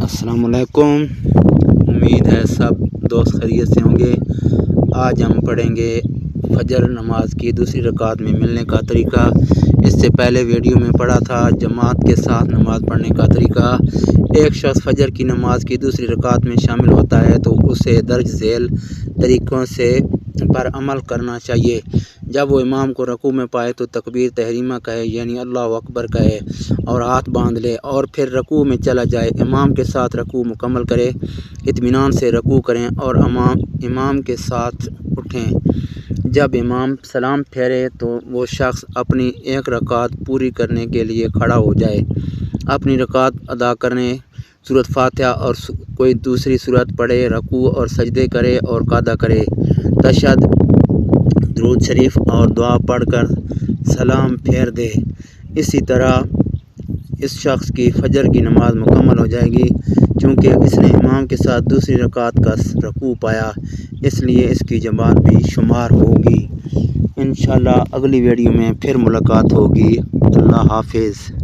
السلام علیکم، امید ہے سب دوست خیریت سے ہوں گے۔ آج ہم پڑھیں گے فجر نماز کی دوسری رکعت میں ملنے کا طریقہ۔ اس سے پہلے ویڈیو میں پڑھا تھا جماعت کے ساتھ نماز پڑھنے کا طریقہ۔ ایک شخص فجر کی نماز کی دوسری رکعت میں شامل ہوتا ہے تو اسے درج ذیل طریقوں پر عمل کرنا چاہیے۔ جب وہ امام کو رکوع میں پائے تو تکبیر تحریمہ کہے، یعنی اللہ اکبر کہے اور ہاتھ باندھ لے، اور پھر رکوع میں چلا جائے۔ امام کے ساتھ رکوع مکمل کرے، اطمینان سے رکوع کریں اور امام کے ساتھ اٹھیں۔ جب امام سلام پھیرے تو وہ شخص اپنی ایک رکعت پوری کرنے کے لیے کھڑا ہو جائے، اپنی رکعت ادا کرنے، سورۃ فاتحہ اور کوئی دوسری سورت پڑھے، رکوع اور سجدے کرے اور قعدہ کرے، تشہد، درود شریف اور دعا پڑھ کر سلام پھیر دے۔ اسی طرح اس شخص کی فجر کی نماز مکمل ہو جائے گی، چونکہ اس نے امام کے ساتھ دوسری رکعت کا رکوع پایا، اس لیے اس کی جماعت بھی شمار ہوگی۔ انشاءاللہ اگلی ویڈیو میں پھر ملاقات ہوگی۔ اللہ حافظ۔